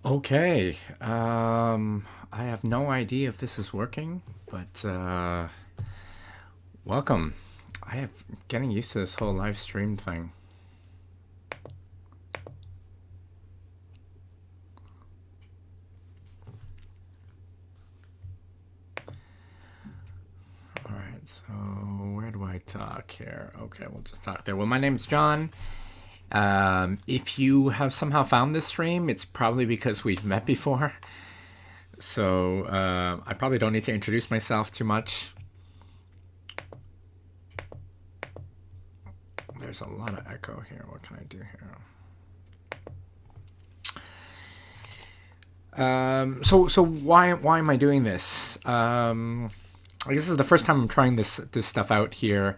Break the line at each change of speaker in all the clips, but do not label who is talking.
Okay. I have no idea if this is working, but welcome. I have getting used to this whole live stream thing. All right. So where do I talk here? Okay, we'll just talk there. Well, my name's John. If you have somehow found this stream, it's probably because we've met before. So I probably don't need to introduce myself too much. There's a lot of echo here. What can I do here? So why am I doing this? I guess this is the first time I'm trying this stuff out here.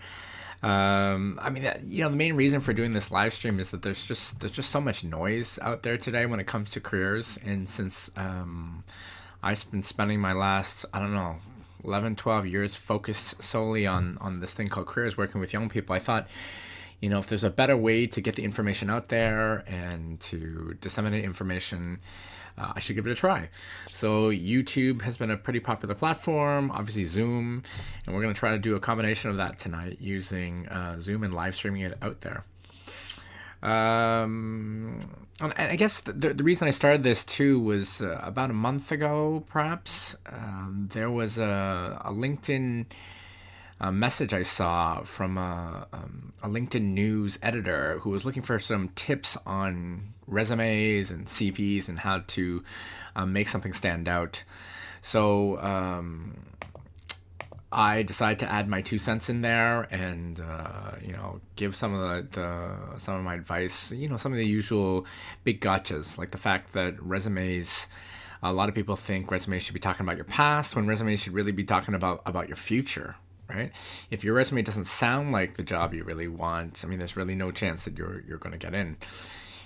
I mean, the main reason for doing this live stream is that there's just so much noise out there today when it comes to careers, and since I've been spending my last, I don't know, 11, 12 years focused solely on this thing called careers, working with young people, I thought, if there's a better way to get the information out there and to disseminate information, I should give it a try. So YouTube has been a pretty popular platform, obviously Zoom, and we're going to try to do a combination of that tonight using Zoom and live streaming it out there. And I guess the reason I started this too was about a month ago, perhaps. There was a LinkedIn message I saw from a LinkedIn news editor who was looking for some tips on resumes and CVs and how to make something stand out. So I decided to add my 2 cents in there and give some of some of my advice. Some of the usual big gotchas, like the fact that resumes. A lot of people think resumes should be talking about your past when resumes should really be talking about your future. Right? If your resume doesn't sound like the job you really want, I mean, there's really no chance that you're going to get in.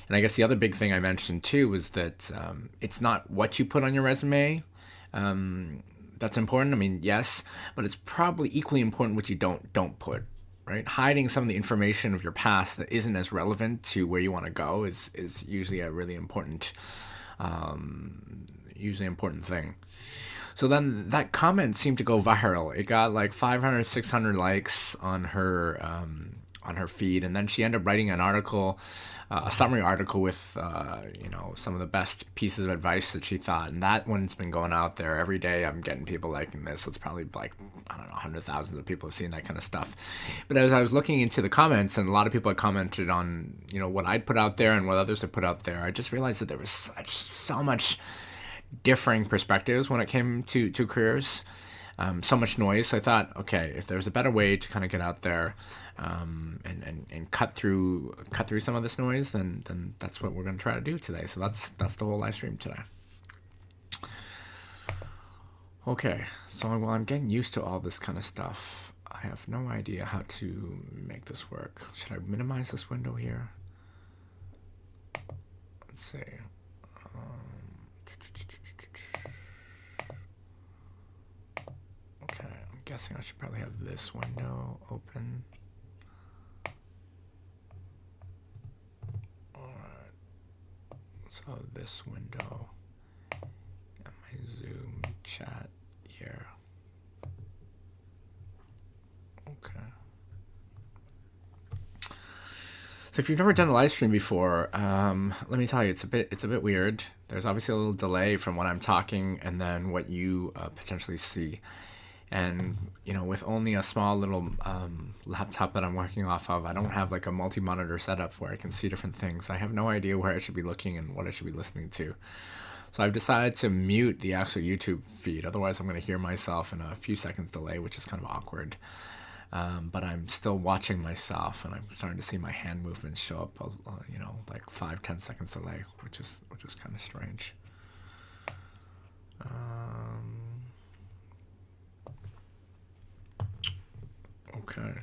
And I guess the other big thing I mentioned too was that it's not what you put on your resume that's important. I mean, yes, but it's probably equally important what you don't put. Right? Hiding some of the information of your past that isn't as relevant to where you want to go is usually a really important, important thing. So then that comment seemed to go viral. It got like 500, 600 likes on her feed, and then she ended up writing an article, a summary article with some of the best pieces of advice that she thought. And that one's been going out there every day. I'm getting people liking this. It's probably like, I don't know, 100,000 of people have seen that kind of stuff. But as I was looking into the comments, and a lot of people had commented on what I'd put out there and what others had put out there, I just realized that there was so much differing perspectives when it came to careers. So much noise. So I thought, okay, if there's a better way to kind of get out there and cut through some of this noise, then that's what we're going to try to do today. So that's the whole live stream today. Okay, so while I'm getting used to all this kind of stuff, I have no idea how to make this work. Should I minimize this window here? Let's see. I'm guessing I should probably have this window open. Alright. So this window and my Zoom chat here. Okay. So if you've never done a live stream before, let me tell you, it's a bit weird. There's obviously a little delay from when I'm talking and then what you potentially see. And with only a small little laptop that I'm working off of, I don't have like a multi-monitor setup where I can see different things. I have no idea where I should be looking and what I should be listening to. So I've decided to mute the actual YouTube feed. Otherwise, I'm going to hear myself in a few seconds delay, which is kind of awkward. But I'm still watching myself, and I'm starting to see my hand movements show up, like 5-10 seconds delay, which is kind of strange. Okay.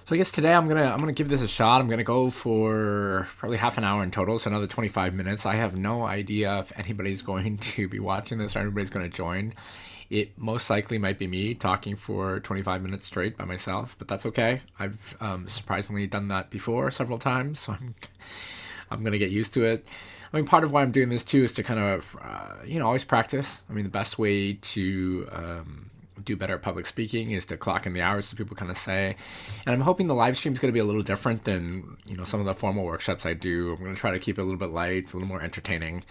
So I guess today I'm gonna give this a shot. I'm gonna go for probably half an hour in total, so another 25 minutes. I have no idea if anybody's going to be watching this or anybody's going to join. It most likely might be me talking for 25 minutes straight by myself, but that's okay. I've surprisingly done that before several times, so I'm gonna get used to it. I mean, part of why I'm doing this too is to kind of, always practice. I mean, the best way to do better at public speaking is to clock in the hours, as people kind of say. And I'm hoping the live stream is going to be a little different than some of the formal workshops I do. I'm going to try to keep it a little bit light, a little more entertaining.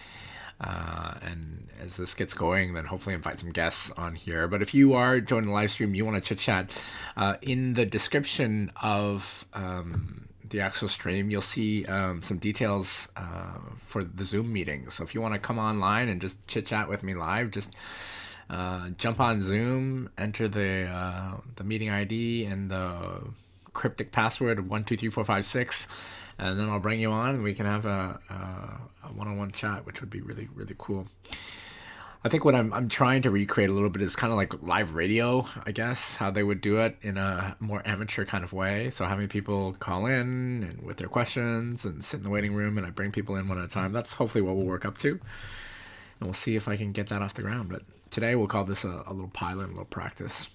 And as this gets going, then hopefully invite some guests on here. But if you are joining the live stream, you want to chit chat, in the description of the actual stream, you'll see some details for the Zoom meeting. So if you want to come online and just chit chat with me live, just jump on Zoom, enter the meeting ID and the cryptic password of 123456, and then I'll bring you on and we can have a one-on-one chat, which would be really, really cool. I think what I'm trying to recreate a little bit is kind of like live radio, I guess, how they would do it in a more amateur kind of way. So having people call in and with their questions and sit in the waiting room, and I bring people in one at a time. That's hopefully what we'll work up to. And we'll see if I can get that off the ground. But today we'll call this a little pilot, a little practice.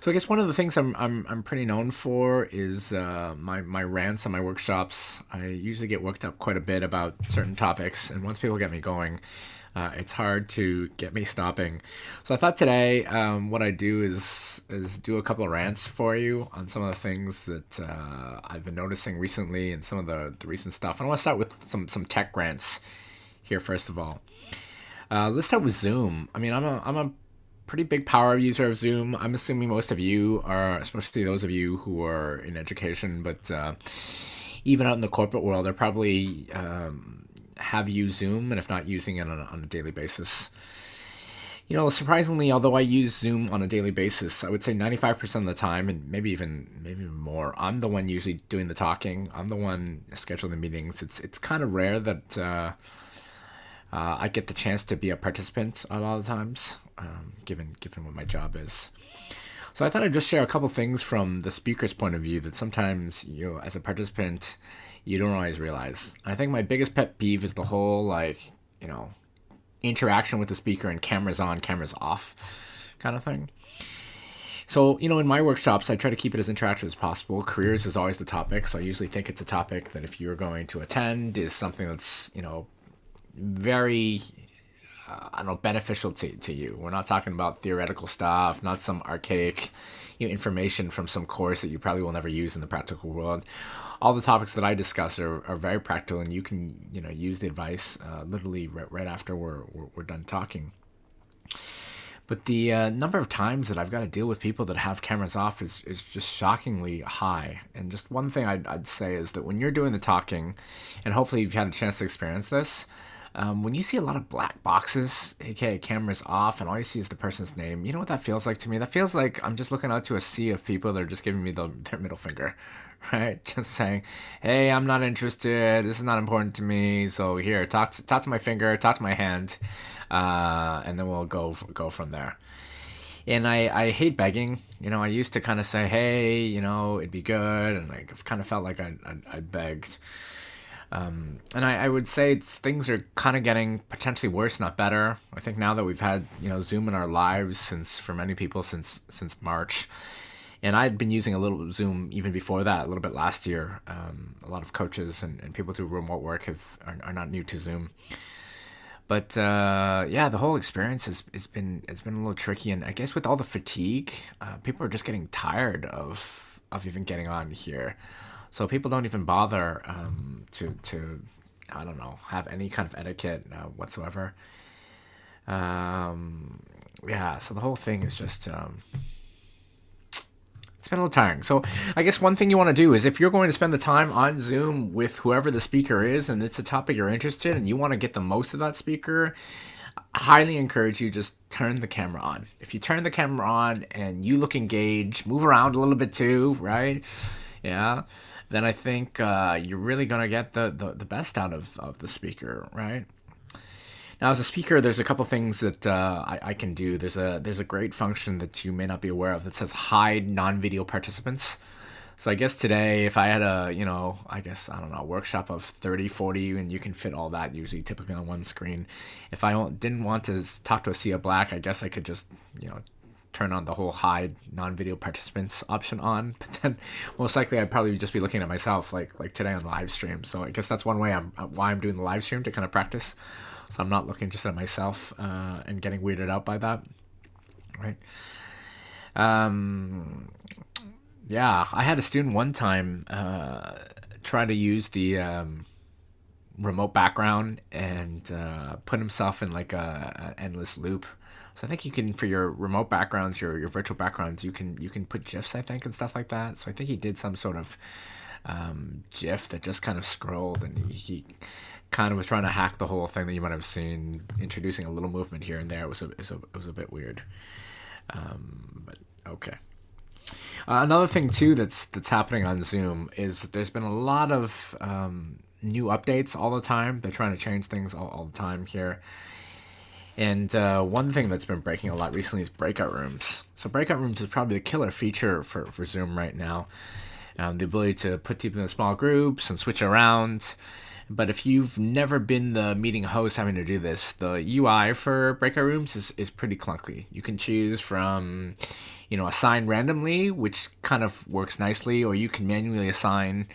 So I guess one of the things I'm pretty known for is my rants on my workshops. I usually get worked up quite a bit about certain topics, and once people get me going, it's hard to get me stopping. So I thought today what I'd do is do a couple of rants for you on some of the things that I've been noticing recently and some of the recent stuff. And I want to start with some tech rants here first of all. Let's start with Zoom. I mean, I'm a pretty big power user of Zoom. I'm assuming most of you are, especially those of you who are in education, but even out in the corporate world, they're probably have used Zoom, and if not using it on a daily basis. Surprisingly, although I use Zoom on a daily basis, I would say 95% of the time, and maybe even more, I'm the one usually doing the talking. I'm the one scheduling meetings. It's kind of rare that I get the chance to be a participant a lot of the times, given what my job is. So I thought I'd just share a couple things from the speaker's point of view that sometimes, as a participant, you don't always realize. I think my biggest pet peeve is the whole, interaction with the speaker and cameras on, cameras off kind of thing. So, in my workshops, I try to keep it as interactive as possible. Careers is always the topic, so I usually think it's a topic that if you're going to attend is something that's, very beneficial to you. We're not talking about theoretical stuff, not some archaic information from some course that you probably will never use in the practical world. All the topics that I discuss are very practical, and you can use the advice literally right after we're done talking. But the number of times that I've got to deal with people that have cameras off is just shockingly high. And just one thing I'd say is that when you're doing the talking, and hopefully you've had a chance to experience this, when you see a lot of black boxes, aka cameras off, and all you see is the person's name, you know what that feels like to me? That feels like I'm just looking out to a sea of people that are just giving me their middle finger, right? Just saying, hey, I'm not interested. This is not important to me. So here, talk to my finger, talk to my hand, and then we'll go from there. And I hate begging. I used to kind of say, hey, it'd be good, and I kind of felt like I begged. And I would say things are kind of getting potentially worse, not better. I think now that we've had Zoom in our lives for many people since March, and I'd been using a little Zoom even before that, a little bit last year. A lot of coaches and people who do remote work are not new to Zoom. But the whole experience has been a little tricky, and I guess with all the fatigue, people are just getting tired of even getting on here. So people don't even bother to I don't know, have any kind of etiquette whatsoever. So the whole thing is just it's been a little tiring. So I guess one thing you want to do is, if you're going to spend the time on Zoom with whoever the speaker is, and it's a topic you're interested in, and you want to get the most of that speaker, I highly encourage you just turn the camera on. If you turn the camera on and you look engaged, move around a little bit too, right? Yeah. Then I think you're really going to get the best out of the speaker, right? Now, as a speaker, there's a couple things that I can do. There's a great function that you may not be aware of that says hide non-video participants. So I guess today, if I had a workshop of 30, 40, and you can fit all that usually typically on one screen. If I didn't want to talk to a sea of black, I guess I could just, turn on the whole hide non-video participants option on. But then most likely I'd probably just be looking at myself like today on the live stream. So I guess that's one way why I'm doing the live stream, to kind of practice. So I'm not looking just at myself and getting weirded out by that, right? Yeah, I had a student one time try to use the remote background and put himself in like an endless loop. So I think you can, for your remote backgrounds, your virtual backgrounds, you can put GIFs, I think, and stuff like that. So I think he did some sort of GIF that just kind of scrolled, and he kind of was trying to hack the whole thing that you might have seen, introducing a little movement here and there. It was a bit weird, but okay. Another thing too that's happening on Zoom is that there's been a lot of new updates all the time. They're trying to change things all the time here. And one thing that's been breaking a lot recently is breakout rooms. So breakout rooms is probably the killer feature for Zoom right now. The ability to put people in small groups and switch around. But if you've never been the meeting host having to do this, the UI for breakout rooms is pretty clunky. You can choose from, assign randomly, which kind of works nicely, or you can manually assign,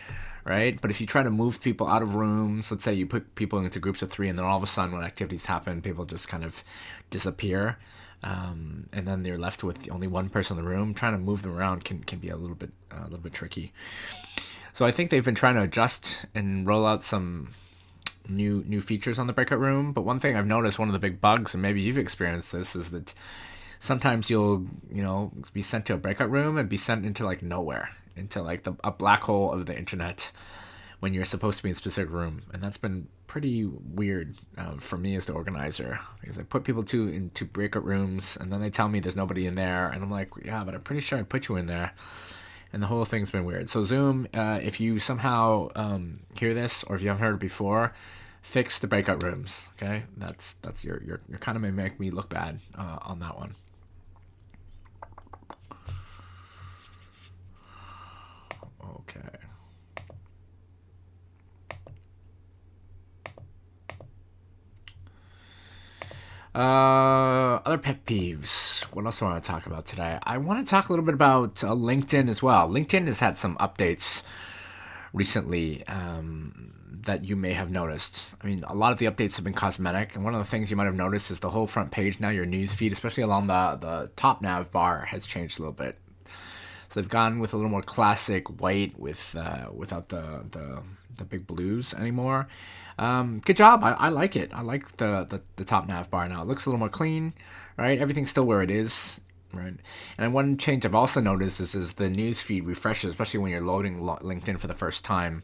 right? But if you try to move people out of rooms, let's say you put people into groups of 3, and then all of a sudden when activities happen, people just kind of disappear. And then they're left with only one person in the room. Trying to move them around can be a little bit tricky. So I think they've been trying to adjust and roll out some new features on the breakout room. But one thing I've noticed, one of the big bugs, and maybe you've experienced this, is that sometimes you'll be sent to a breakout room and be sent into like nowhere, into like a black hole of the internet, when you're supposed to be in a specific room. And that's been pretty weird for me as the organizer, because I put people into breakout rooms and then they tell me there's nobody in there, and I'm like, yeah, but I'm pretty sure I put you in there. And the whole thing's been weird. So Zoom, if you somehow hear this, or if you haven't heard it before, fix the breakout rooms. Okay, that's you're kind of make me look bad on that one. Okay. Other pet peeves. What else do I want to talk about today? I want to talk a little bit about LinkedIn as well. LinkedIn has had some updates recently that you may have noticed. I mean, a lot of the updates have been cosmetic, and one of the things you might have noticed is the whole front page now, your news feed, especially along the top nav bar, has changed a little bit. So they've gone with a little more classic white without the big blues anymore. Good job. I like it. I like the top nav bar now. It looks a little more clean, right? Everything's still where it is, right? And one change I've also noticed is the news feed refreshes, especially when you're loading LinkedIn for the first time.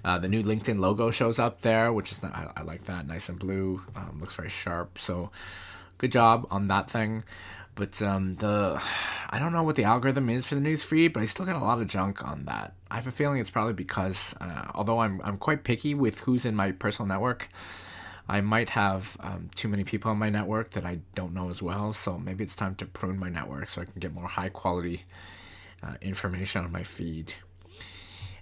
The new LinkedIn logo shows up there, which is I like that, nice and blue. Looks very sharp. So good job on that thing. But I don't know what the algorithm is for the news feed, but I still get a lot of junk on that. I have a feeling it's probably because, although I'm quite picky with who's in my personal network, I might have too many people on my network that I don't know as well. So maybe it's time to prune my network so I can get more high quality information on my feed.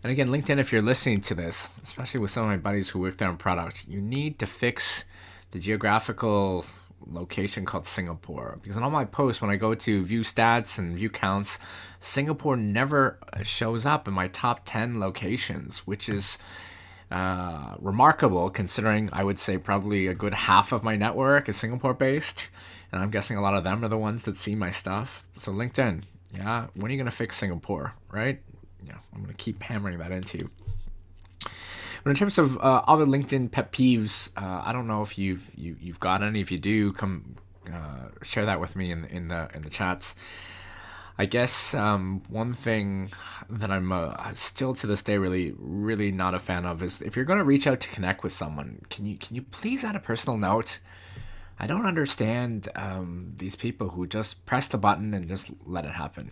And again, LinkedIn, if you're listening to this, especially with some of my buddies who work there on product, you need to fix the geographical location called Singapore, because in all my posts, when I go to view stats and view counts, Singapore never shows up in my top 10 locations, which is remarkable considering I would say probably a good half of my network is Singapore based, and I'm guessing a lot of them are the ones that see my stuff. So LinkedIn, yeah, when are you going to fix Singapore, right? Yeah, I'm going to keep hammering that into you. But in terms of other LinkedIn pet peeves, I don't know if you've got any. If you do, come share that with me in the chats. I guess one thing that I'm still to this day really not a fan of is if you're going to reach out to connect with someone, can you please add a personal note? I don't understand these people who just press the button and just let it happen.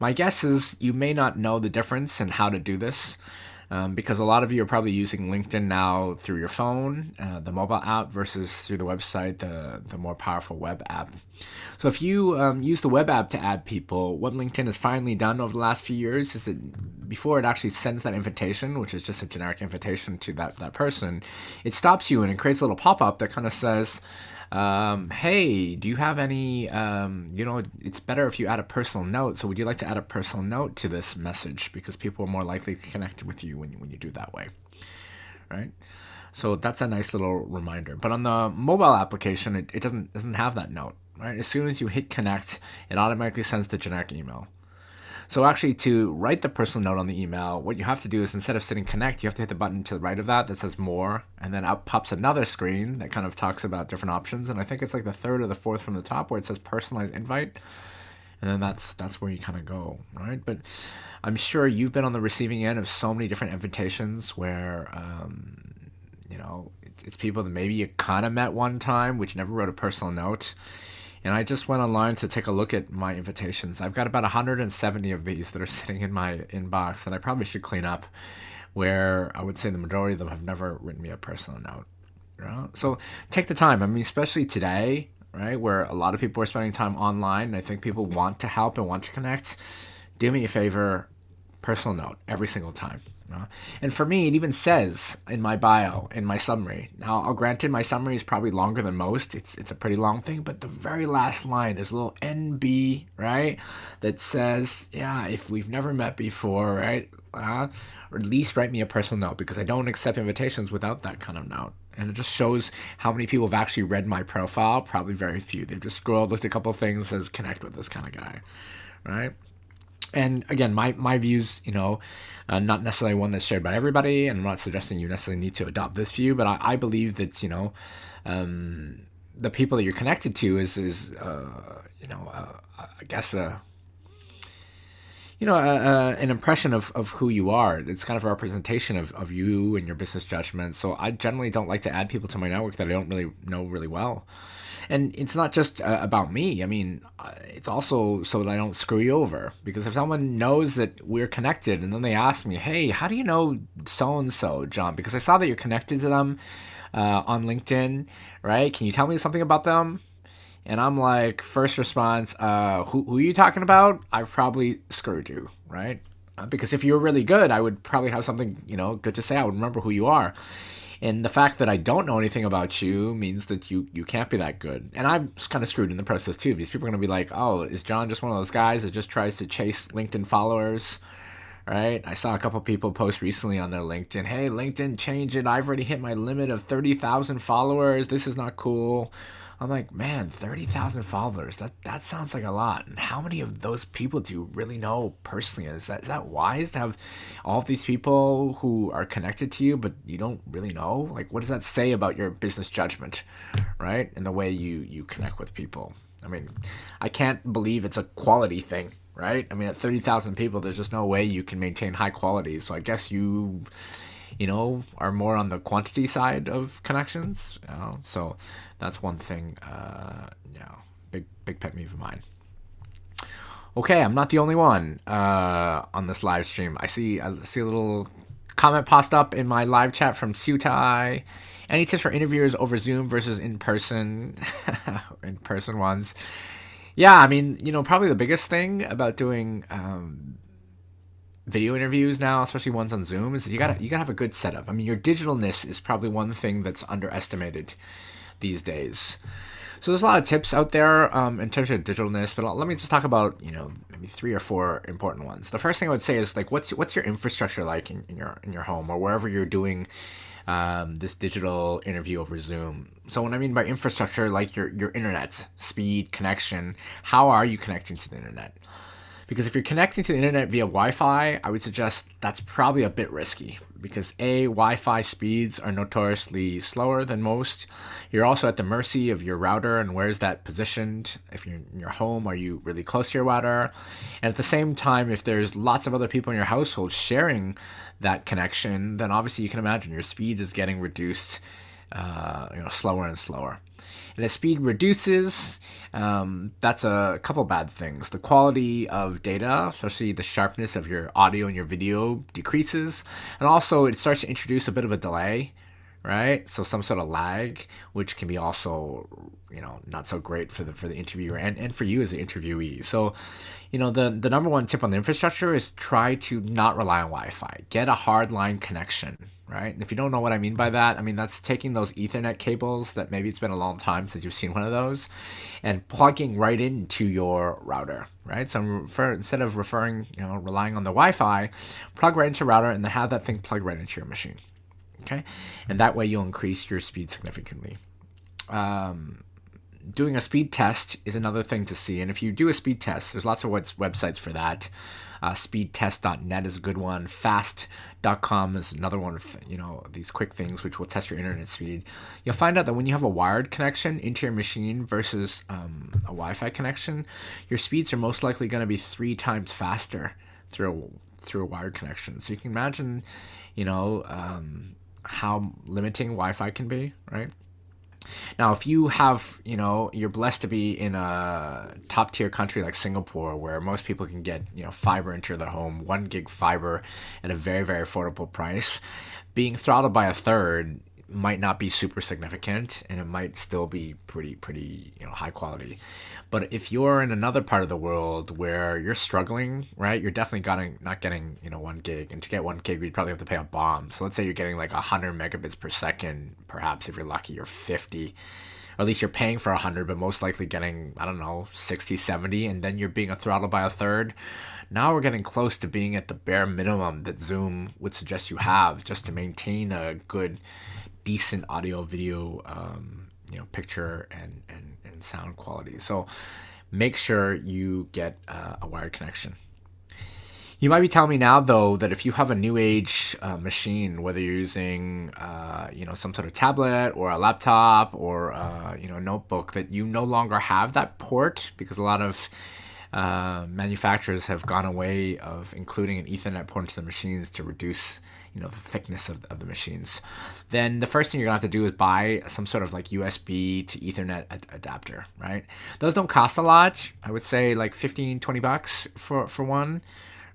My guess is you may not know the difference in how to do this. Because a lot of you are probably using LinkedIn now through your phone, the mobile app, versus through the website, the more powerful web app. So if you use the web app to add people, what LinkedIn has finally done over the last few years is that before it actually sends that invitation, which is just a generic invitation to that person, it stops you and it creates a little pop-up that kind of says, Hey, do you have any, it's better if you add a personal note. So would you like to add a personal note to this message? Because people are more likely to connect with you when you do that way, right? So that's a nice little reminder. But on the mobile application, it doesn't have that note, right? As soon as you hit connect, it automatically sends the generic email. So actually, to write the personal note on the email, what you have to do is instead of sitting connect, you have to hit the button to the right of that says more, and then up pops another screen that kind of talks about different options. And I think it's like the third or the fourth from the top where it says personalized invite, and then that's where you kind of go, right? But I'm sure you've been on the receiving end of so many different invitations where it's people that maybe you kind of met one time, which never wrote a personal note. And I just went online to take a look at my invitations. I've got about 170 of these that are sitting in my inbox that I probably should clean up, where I would say the majority of them have never written me a personal note. You know? So take the time. I mean, especially today, right, where a lot of people are spending time online, and I think people want to help and want to connect. Do me a favor, personal note every single time. And for me, it even says in my bio, in my summary. Now, I'll granted my summary is probably longer than most. It's a pretty long thing, but the very last line, there's a little NB, right, that says, yeah, if we've never met before, right, or at least write me a personal note, because I don't accept invitations without that kind of note. And it just shows how many people have actually read my profile. Probably very few. They've just scrolled, looked at a couple of things, says connect with this kind of guy, right? And again, my views, not necessarily one that's shared by everybody, and I'm not suggesting you necessarily need to adopt this view, but I believe that, the people that you're connected to I guess, an impression of who you are. It's kind of a representation of you and your business judgment. So I generally don't like to add people to my network that I don't really know really well. And it's not just about me. I mean, it's also so that I don't screw you over. Because if someone knows that we're connected and then they ask me, hey, how do you know so-and-so, John? Because I saw that you're connected to them on LinkedIn, right? Can you tell me something about them? And I'm like, first response, who are you talking about? I've probably screwed you, right? Because if you were really good, I would probably have something, good to say. I would remember who you are. And the fact that I don't know anything about you means that you can't be that good. And I'm kind of screwed in the process too, because people are going to be like, oh, is John just one of those guys that just tries to chase LinkedIn followers, right? I saw a couple people post recently on their LinkedIn, hey, LinkedIn, change it. I've already hit my limit of 30,000 followers. This is not cool. I'm like, man, 30,000 followers, that sounds like a lot. And how many of those people do you really know personally? Is that wise to have all of these people who are connected to you, but you don't really know? Like, what does that say about your business judgment, right? And the way you connect with people. I mean, I can't believe it's a quality thing, right? I mean, at 30,000 people, there's just no way you can maintain high quality. So I guess you are more on the quantity side of connections. So that's one thing, big pet peeve of mine. Okay, I'm not the only one on this live stream. I see a little comment popped up in my live chat from Sutai. Any tips for interviewers over Zoom versus in-person ones? Yeah, I mean, probably the biggest thing about doing video interviews now, especially ones on Zoom, is that you gotta have a good setup. I mean, your digitalness is probably one thing that's underestimated these days. So there's a lot of tips out there in terms of digitalness, but let me just talk about maybe 3 or 4 important ones. The first thing I would say is like, what's your infrastructure like in your home or wherever you're doing this digital interview over Zoom. So what I mean by infrastructure, like your internet speed, connection, how are you connecting to the internet? Because if you're connecting to the internet via Wi-Fi, I would suggest that's probably a bit risky because Wi-Fi speeds are notoriously slower than most. You're also at the mercy of your router and where's that positioned. If you're in your home, are you really close to your router? And at the same time, if there's lots of other people in your household sharing that connection, then obviously you can imagine your speed is getting reduced, slower and slower. And as speed reduces, that's a couple bad things. The quality of data, especially the sharpness of your audio and your video, decreases. And also it starts to introduce a bit of a delay, right? So some sort of lag, which can be also, not so great for the interviewer and for you as the interviewee. So, the number one tip on the infrastructure is try to not rely on Wi-Fi. Get a hardline connection, right? And if you don't know what I mean by that, I mean that's taking those Ethernet cables that maybe it's been a long time since you've seen one of those, and plugging right into your router, right? So instead of relying on the Wi-Fi, plug right into your router and then have that thing plug right into your machine. Okay, and that way you'll increase your speed significantly. Doing a speed test is another thing to see, and if you do a speed test, there's lots of websites for that. Speedtest.net is a good one. Fast.com is another one of these quick things which will test your internet speed. You'll find out that when you have a wired connection into your machine versus a Wi-Fi connection, your speeds are most likely going to be 3 times faster through a wired connection. So you can imagine, how limiting Wi-Fi can be, right? Now, if you have, you're blessed to be in a top tier country like Singapore, where most people can get, fiber into their home, 1 gig fiber at a very, very affordable price, being throttled by a third might not be super significant, and it might still be pretty high quality. But if you're in another part of the world where you're struggling, right, you're definitely not getting 1 gig, and to get 1 gig you'd probably have to pay a bomb. So let's say you're getting like 100 megabits per second, perhaps if you're lucky, or 50, or at least you're paying for 100, but most likely getting, I don't know, 60, 70, and then you're being throttled by a third. Now we're getting close to being at the bare minimum that Zoom would suggest you have just to maintain a good, decent audio, video, picture and sound quality. So make sure you get a wired connection. You might be telling me now, though, that if you have a new age machine, whether you're using some sort of tablet or a laptop or a notebook, that you no longer have that port, because a lot of manufacturers have gone away of including an Ethernet port into the machines to reduce the thickness of the machines. Then the first thing you're gonna have to do is buy some sort of like USB to Ethernet adapter, right? Those don't cost a lot. I would say like $15-20 for one,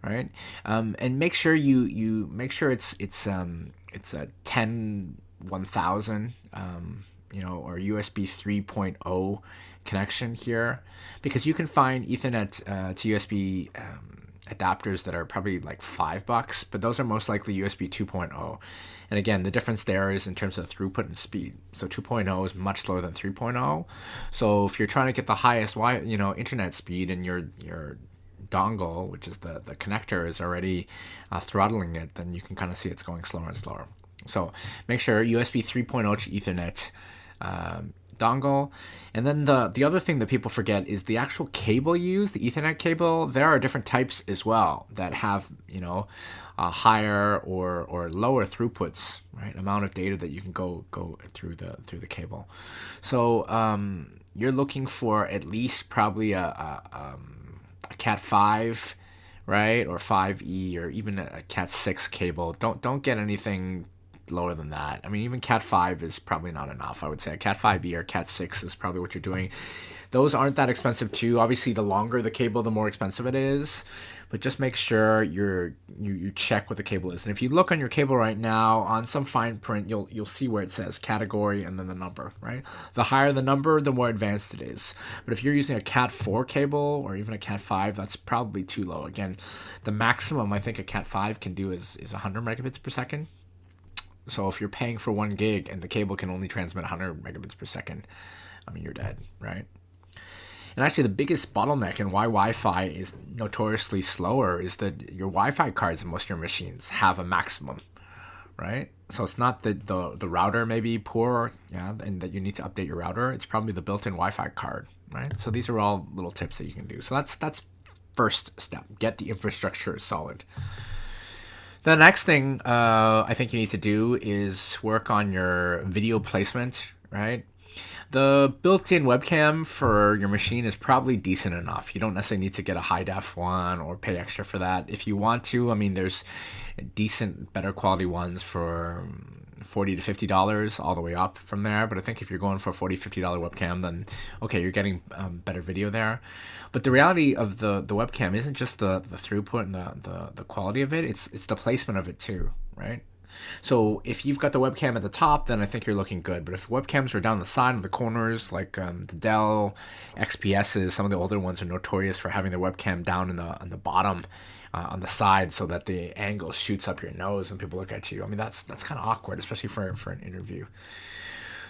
right? And make sure you make sure it's a 10-1000 or USB 3.0 connection here, because you can find Ethernet to USB adapters that are probably like $5, but those are most likely USB 2.0. And again, the difference there is in terms of throughput and speed. So 2.0 is much slower than 3.0. So if you're trying to get the highest internet speed, and your dongle, which is the connector, is already throttling it, then you can kind of see it's going slower and slower. So make sure USB 3.0 to Ethernet dongle. And then the other thing that people forget is the actual cable you use, the Ethernet cable. There are different types as well that have higher or lower throughputs, right? Amount of data that you can go through the cable. So you're looking for at least probably a Cat 5, right, or 5E, or even a Cat 6 cable. Don't get anything lower than that. I mean, even Cat 5 is probably not enough. I would say a Cat 5e or Cat 6 is probably what you're doing. Those aren't that expensive too. Obviously, the longer the cable, the more expensive it is. But just make sure you check what the cable is. And if you look on your cable right now, on some fine print, you'll see where it says category and then the number, right? The higher the number, the more advanced it is. But if you're using a Cat 4 cable or even a Cat 5, that's probably too low. Again, the maximum I think a Cat 5 can do is 100 megabits per second. So if you're paying for 1 gig and the cable can only transmit 100 megabits per second, I mean, you're dead, right? And actually, the biggest bottleneck and why Wi-Fi is notoriously slower is that your Wi-Fi cards in most of your machines have a maximum, right? So it's not that the router may be poor, and that you need to update your router. It's probably the built-in Wi-Fi card, right? So these are all little tips that you can do. So that's first step. Get the infrastructure solid. The next thing I think you need to do is work on your video placement, right? The built-in webcam for your machine is probably decent enough. You don't necessarily need to get a high-def one or pay extra for that. If you want to, I mean, there's decent, better quality ones for $40 to $50 all the way up from there. But I think if you're going for a $40, $50 webcam, then okay, you're getting better video there. But the reality of the webcam isn't just the throughput and the quality of it. It's the placement of it too, right? So if you've got the webcam at the top, then I think you're looking good. But if webcams are down the side and the corners, like the Dell XPSs, some of the older ones are notorious for having their webcam down in on the bottom, on the side, so that the angle shoots up your nose when people look at you. I mean, that's kind of awkward, especially for an interview.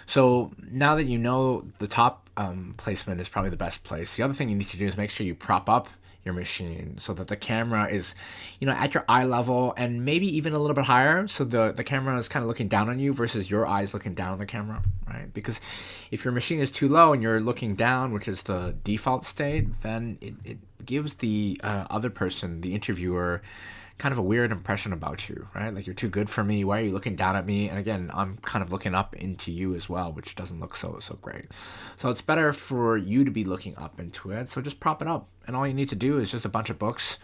So now that you know the top placement is probably the best place, the other thing you need to do is make sure you prop up your machine so that the camera is, at your eye level and maybe even a little bit higher. So the camera is kind of looking down on you versus your eyes looking down on the camera, right? Because if your machine is too low and you're looking down, which is the default state, then it gives the other person, the interviewer, kind of a weird impression about you, right? Like, you're too good for me. Why are you looking down at me? And again, I'm kind of looking up into you as well, which doesn't look so great. So it's better for you to be looking up into it. So just prop it up, and all you need to do is just a bunch of books,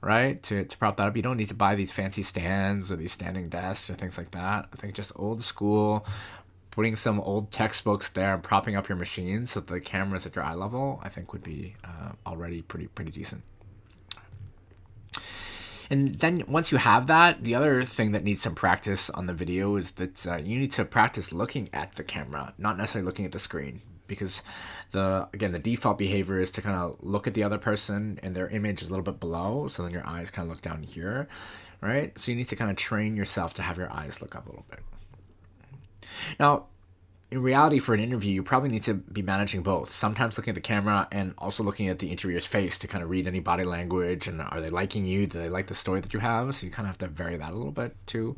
right? To prop that up. You don't need to buy these fancy stands or these standing desks or things like that. I think just old school, putting some old textbooks there and propping up your machine so that the camera's at your eye level, I think would be already pretty decent. And then once you have that, the other thing that needs some practice on the video is that you need to practice looking at the camera, not necessarily looking at the screen. Because the default behavior is to kind of look at the other person and their image is a little bit below, so then your eyes kind of look down here, right? So you need to kind of train yourself to have your eyes look up a little bit. Now, in reality, for an interview, you probably need to be managing both. Sometimes looking at the camera and also looking at the interviewer's face to kind of read any body language, and are they liking you? Do they like the story that you have? So you kind of have to vary that a little bit too.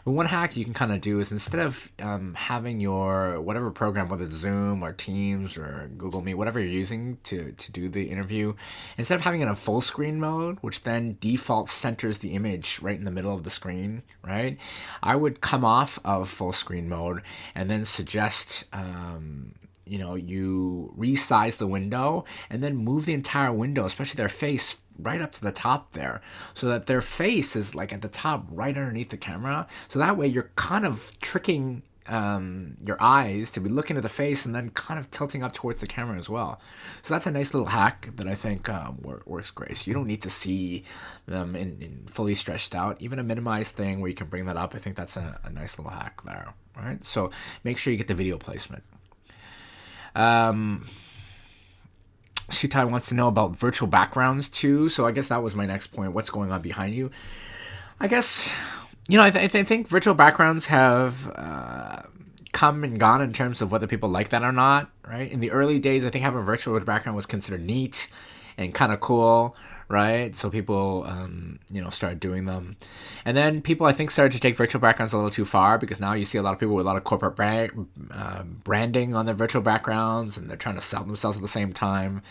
But one hack you can kind of do is, instead of having your whatever program, whether it's Zoom or Teams or Google Meet, whatever you're using to do the interview, instead of having it in a full screen mode, which then default centers the image right in the middle of the screen, right? I would come off of full screen mode and then suggest you resize the window and then move the entire window, especially their face, right up to the top there, so that their face is like at the top right underneath the camera. So that way you're kind of tricking your eyes to be looking at the face and then kind of tilting up towards the camera as well. So that's a nice little hack that I think works great. So you don't need to see them in fully stretched out. Even a minimized thing where you can bring that up, I think that's a nice little hack there. All right, so make sure you get the video placement. Shitai wants to know about virtual backgrounds too. So I guess that was my next point. What's going on behind you? I guess, I think virtual backgrounds have come and gone in terms of whether people like that or not, right? In the early days, I think having a virtual background was considered neat and kind of cool, right? So people, started doing them. And then people, I think, started to take virtual backgrounds a little too far, because now you see a lot of people with a lot of corporate branding on their virtual backgrounds, and they're trying to sell themselves at the same time.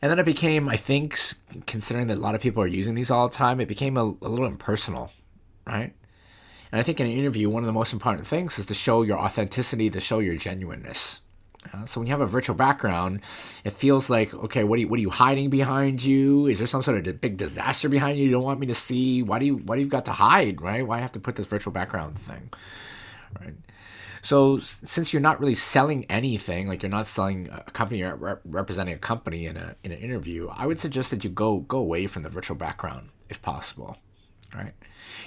And then it became, I think, considering that a lot of people are using these all the time, it became a little impersonal, right? And I think in an interview, one of the most important things is to show your authenticity, to show your genuineness. So when you have a virtual background, it feels like, okay, what are you hiding behind you? Is there some sort of big disaster behind you don't want me to see? Why do you got to hide, right? Why have to put this virtual background thing, right? So since you're not really selling anything, like you're not selling a company, you're representing a company in an interview, I would suggest that you go away from the virtual background if possible, right?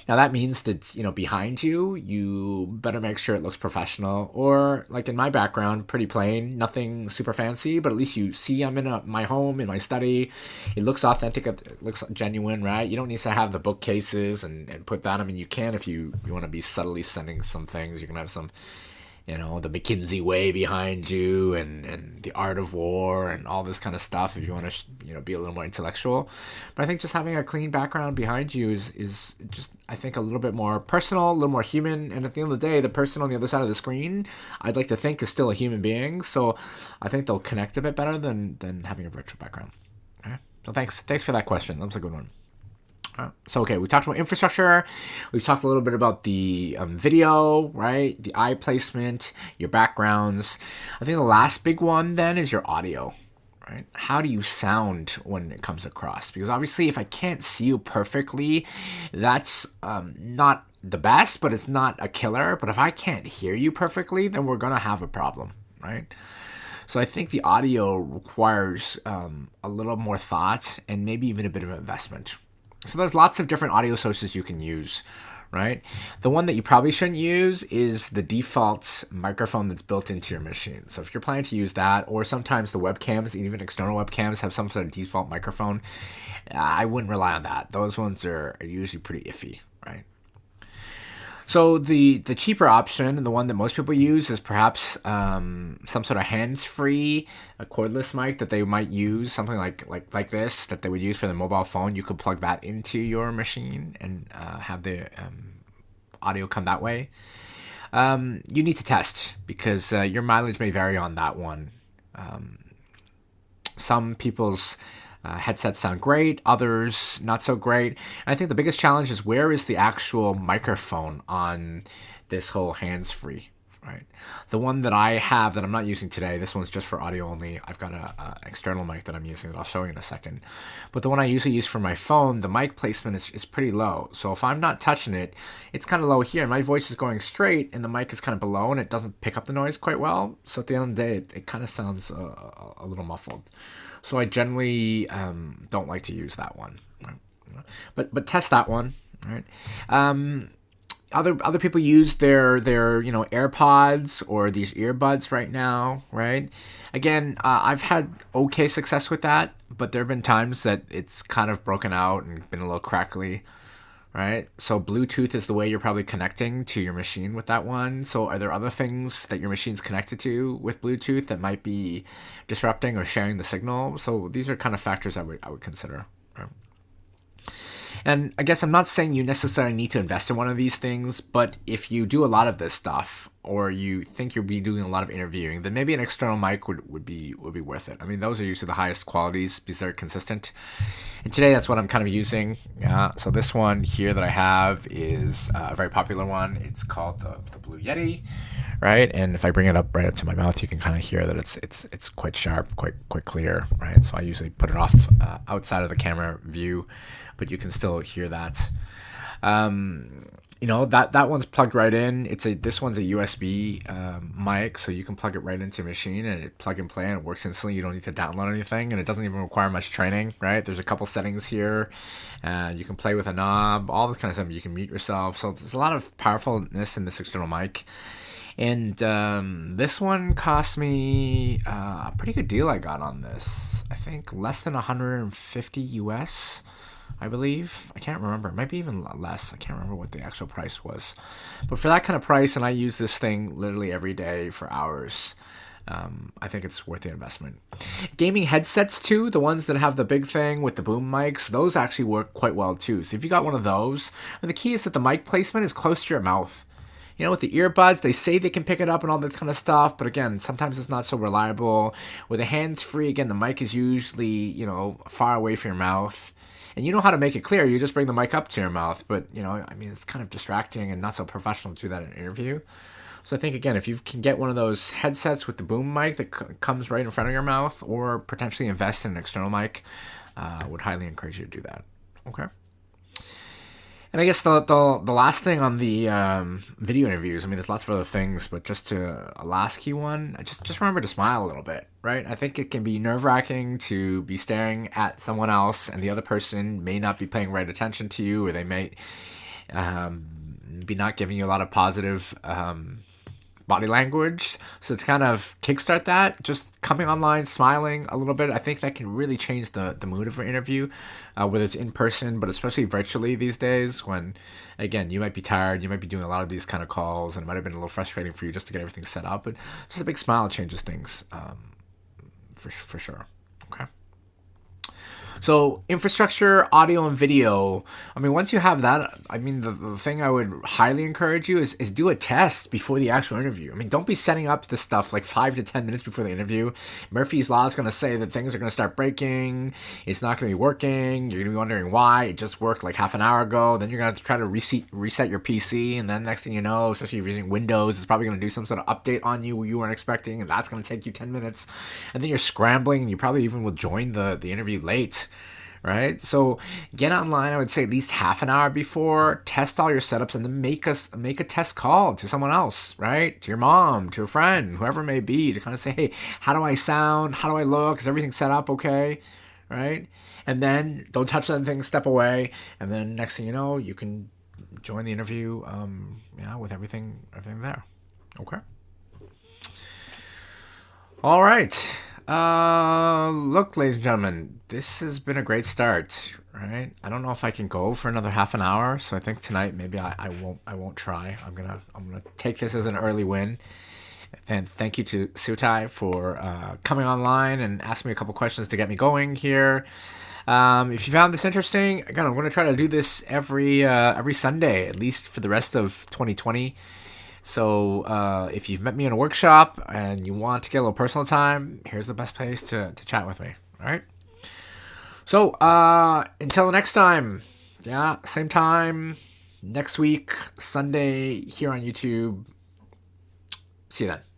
Now that means that, behind you better make sure it looks professional, or like in my background, pretty plain, nothing super fancy, but at least you see I'm in my home, in my study. It looks authentic, it looks genuine, right? You don't need to have the bookcases and put that. I mean, you can if you want to be subtly sending some things. You can have some, the McKinsey way behind you, and the art of war and all this kind of stuff if you want to, be a little more intellectual. But I think just having a clean background behind you is just, I think, a little bit more personal, a little more human. And at the end of the day, the person on the other side of the screen, I'd like to think, is still a human being. So I think they'll connect a bit better than having a virtual background. Okay. So thanks for that question. That was a good one. So, okay, we talked about infrastructure. We've talked a little bit about the video, right? The eye placement, your backgrounds. I think the last big one then is your audio, right? How do you sound when it comes across? Because obviously, if I can't see you perfectly, that's not the best, but it's not a killer. But if I can't hear you perfectly, then we're going to have a problem, right? So I think the audio requires a little more thought and maybe even a bit of investment. So there's lots of different audio sources you can use, right? The one that you probably shouldn't use is the default microphone that's built into your machine. So if you're planning to use that, or sometimes the webcams, even external webcams, have some sort of default microphone, I wouldn't rely on that. Those ones are usually pretty iffy, right? So the cheaper option, and the one that most people use, is perhaps some sort of hands-free, a cordless mic that they might use, something like this that they would use for the mobile phone. You could plug that into your machine and have the audio come that way. You need to test because your mileage may vary on that one. Some people's headsets sound great, others not so great. And I think the biggest challenge is, where is the actual microphone on this whole hands-free, right? The one that I have that I'm not using today, this one's just for audio only. I've got a external mic that I'm using that I'll show you in a second. But the one I usually use for my phone, the mic placement is pretty low. So if I'm not touching it, it's kind of low here. My voice is going straight and the mic is kind of below, and it doesn't pick up the noise quite well. So at the end of the day, it kind of sounds a little muffled. So I generally don't like to use that one, right? But test that one, right? Other people use their AirPods or these earbuds right now, right? Again, I've had okay success with that, but there have been times that it's kind of broken out and been a little crackly, right? So Bluetooth is the way you're probably connecting to your machine with that one. So are there other things that your machine's connected to with Bluetooth that might be disrupting or sharing the signal? So these are kind of factors I would consider, right? And I guess I'm not saying you necessarily need to invest in one of these things, but if you do a lot of this stuff, or you think you'll be doing a lot of interviewing, then maybe an external mic would be worth it. I mean, those are usually the highest qualities because they're consistent. And today, that's what I'm kind of using. So this one here that I have is a very popular one. It's called the Blue Yeti, right? And if I bring it up right up to my mouth, you can kind of hear that it's quite sharp, quite clear, right? So I usually put it off outside of the camera view, but you can still hear that. That one's plugged right in. This one's a USB mic, so you can plug it right into your machine and it plug and play, and it works instantly. You don't need to download anything, and it doesn't even require much training, right? There's a couple settings here. You can play with a knob, all this kind of stuff. You can mute yourself. So there's a lot of powerfulness in this external mic. And this one cost me a pretty good deal I got on this. I think less than 150 US, I believe. I can't remember. It might be even less. I can't remember what the actual price was. But for that kind of price, and I use this thing literally every day for hours, I think it's worth the investment. Gaming headsets too, the ones that have the big thing with the boom mics, those actually work quite well too. So if you got one of those, and the key is that the mic placement is close to your mouth. With the earbuds, they say they can pick it up and all this kind of stuff, but again, sometimes it's not so reliable. With a hands-free, again, the mic is usually, far away from your mouth. And you know how to make it clear. You just bring the mic up to your mouth, but, it's kind of distracting and not so professional to do that in an interview. So I think, again, if you can get one of those headsets with the boom mic that comes right in front of your mouth, or potentially invest in an external mic, I would highly encourage you to do that. Okay. And I guess the last thing on the video interviews, I mean, there's lots of other things, but just a last key one, just remember to smile a little bit, right? I think it can be nerve-wracking to be staring at someone else, and the other person may not be paying right attention to you, or they may be not giving you a lot of positive body language. So to kind of kickstart that, just coming online, smiling a little bit, I think that can really change the mood of an interview, whether it's in person, but especially virtually these days when, again, you might be tired, you might be doing a lot of these kind of calls, and it might have been a little frustrating for you just to get everything set up, but just a big smile changes things for sure. Okay. So infrastructure, audio, and video. I mean, once you have that, I mean, the thing I would highly encourage you is do a test before the actual interview. I mean, don't be setting up this stuff like 5 to 10 minutes before the interview. Murphy's Law is going to say that things are going to start breaking. It's not going to be working. You're going to be wondering why. It just worked like half an hour ago. Then you're going to have to try to reset your PC. And then next thing you know, especially if you're using Windows, it's probably going to do some sort of update on you you weren't expecting. And that's going to take you 10 minutes. And then you're scrambling, and you probably even will join the interview late. Right? So get online, I would say at least half an hour before, test all your setups, and then make a test call to someone else, right? To your mom, to a friend, whoever it may be, to kind of say, hey, how do I sound? How do I look? Is everything set up okay? Right? And then don't touch anything, step away, and then next thing you know, you can join the interview. Yeah, with everything there. Okay. All right. Look, ladies and gentlemen, this has been a great start. Right. I don't know if I can go for another half an hour, so I think tonight maybe I won't try. I'm gonna take this as an early win. And thank you to Sutai for coming online and asking me a couple questions to get me going here. If you found this interesting, again, I'm going to try to do this every Sunday, at least for the rest of 2020. So if you've met me in a workshop and you want to get a little personal time, here's the best place to chat with me. All right. So until next time, yeah, same time next week, Sunday here on YouTube. See you then.